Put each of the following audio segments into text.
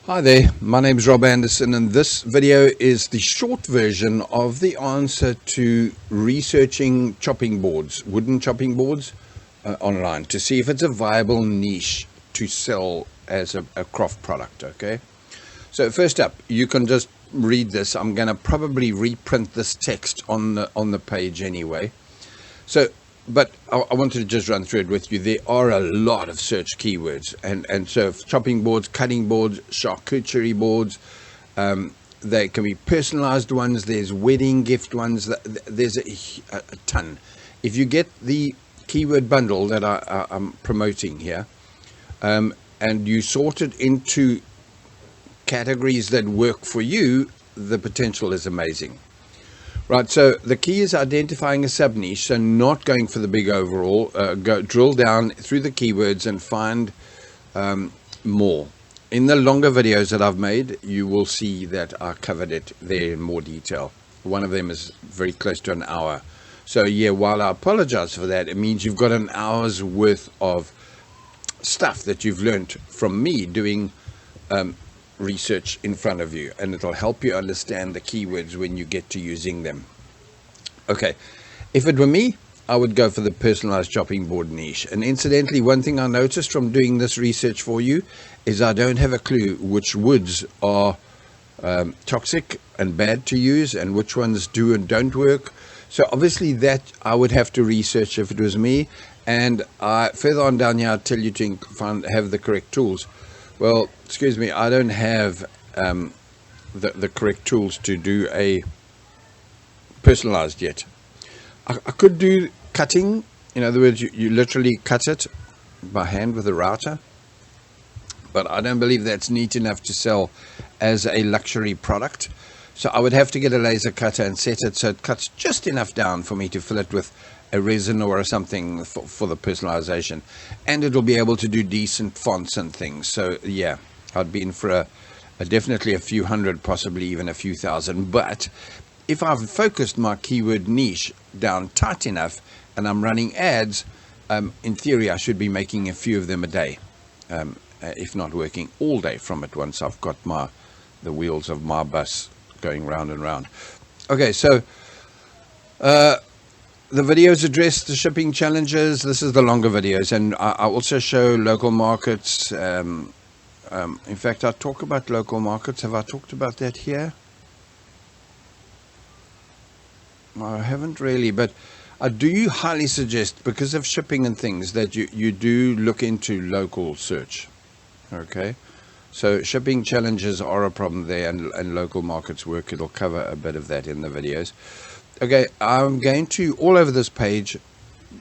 Hi there, my name is Rob Anderson, and this video is the short version of the answer to researching chopping boards, wooden chopping boards online, to see if it's a viable niche to sell as a craft product. Okay, so first up, you can just read this. I'm going to probably reprint this text on the page anyway. So, but I wanted to just run through it with you. There are a lot of search keywords, and so chopping boards, cutting boards, charcuterie boards. They can be personalized ones. There's wedding gift ones. There's a ton. If you get the keyword bundle that I'm promoting here, and you sort it into categories that work for you, the potential is amazing. Right, so the key is identifying a sub-niche, so not going for the big overall. Drill down through the keywords and find more. In the longer videos that I've made, you will see that I covered it there in more detail. One of them is very close to an hour. So yeah, while I apologize for that, it means you've got an hour's worth of stuff that you've learned from me doing research in front of you, and it'll help you understand the keywords when you get to using them. Okay, if it were me, I would go for the personalized chopping board niche. And incidentally, one thing I noticed from doing this research for you is I don't have a clue which woods are toxic and bad to use and which ones do and don't work. So obviously that I would have to research if it was me. And further on down here, I'll tell you to have the correct tools. Well, excuse me, I don't have the correct tools to do a personalized yet. I could do cutting. In other words, you literally cut it by hand with a router. But I don't believe that's neat enough to sell as a luxury product. So I would have to get a laser cutter and set it so it cuts just enough down for me to fill it with a resin or something for the personalization, and it'll be able to do decent fonts and things. So yeah, I'd be in for definitely a few hundred, possibly even a few thousand. But if I've focused my keyword niche down tight enough and I'm running ads, in theory I should be making a few of them a day, if not working all day from it once I've got the wheels of my bus going round and round. Okay, so the videos address the shipping challenges. This is the longer videos, and I also show local markets. In fact, I talk about local markets. Have I talked about that here? I haven't really, but I do highly suggest, because of shipping and things, that you do look into local search. Okay, so shipping challenges are a problem there, and local markets work. It'll cover a bit of that in the videos. Okay, I'm going to, all over this page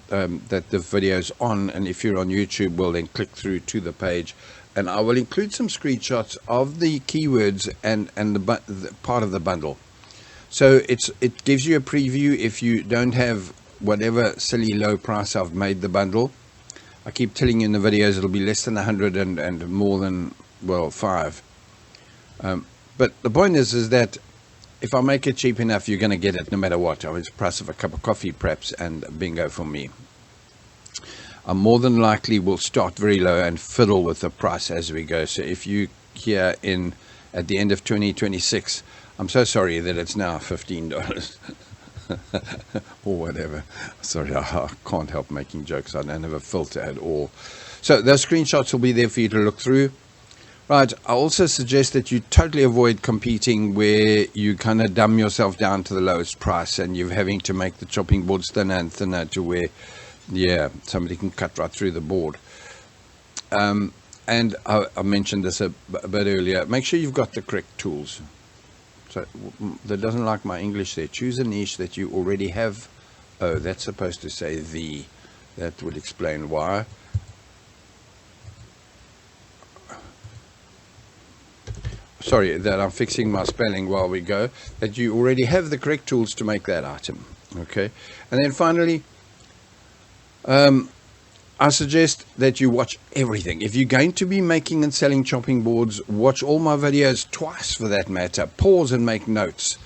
that the video's on, and if you're on YouTube, well then click through to the page, and I will include some screenshots of the keywords and the part of the bundle. So it gives you a preview if you don't have whatever silly low price I've made the bundle. I keep telling you in the videos it'll be less than 100 and more than, well, 5. But the point is that if I make it cheap enough, you're going to get it no matter what. I mean, it's the price of a cup of coffee, perhaps, and bingo for me. I more than likely will start very low and fiddle with the price as we go. So if you hear at the end of 2026, I'm so sorry that it's now $15 or whatever. Sorry, I can't help making jokes. I don't have a filter at all. So those screenshots will be there for you to look through. Right, I also suggest that you totally avoid competing where you kind of dumb yourself down to the lowest price and you're having to make the chopping boards thinner and thinner to where, yeah, somebody can cut right through the board. And I mentioned this a bit earlier. Make sure you've got the correct tools. So that doesn't like my English there. Choose a niche that you already have. Oh, that's supposed to say the. That would explain why. Sorry, that I'm fixing my spelling while we go, that you already have the correct tools to make that item. Okay, and then finally, I suggest that you watch everything. If you're going to be making and selling chopping boards, watch all my videos twice for that matter. Pause and make notes.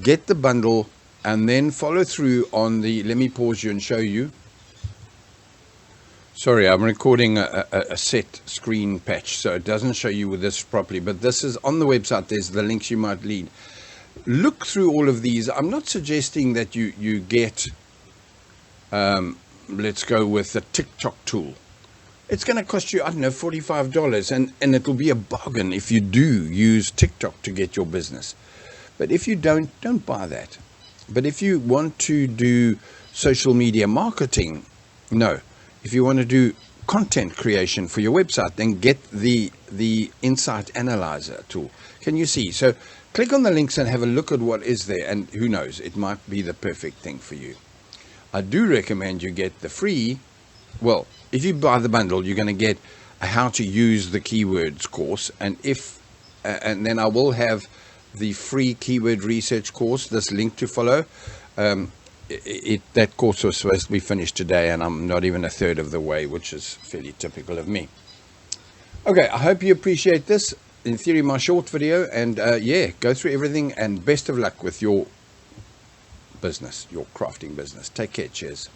Get the bundle and then follow through on the, let me pause you and show you. Sorry, I'm recording a set screen patch, so it doesn't show you with this properly, but this is on the website. There's the links you might need. Look through all of these. I'm not suggesting that you get, let's go with the TikTok tool. It's going to cost you, I don't know, $45, and it'll be a bargain if you do use TikTok to get your business. But if you don't buy that. But if you want to do social media marketing, no. If you want to do content creation for your website, then get the Insight Analyzer tool. Can you see? So click on the links and have a look at what is there, and who knows, it might be the perfect thing for you. I do recommend you get the free. Well, if you buy the bundle, you're going to get a how to use the keywords course, and then I will have the free keyword research course, this link to follow. That course was supposed to be finished today, and I'm not even a third of the way, which is fairly typical of me. Okay, I hope you appreciate this. In theory, my short video, and yeah, go through everything, and best of luck with your business, your crafting business. Take care. Cheers.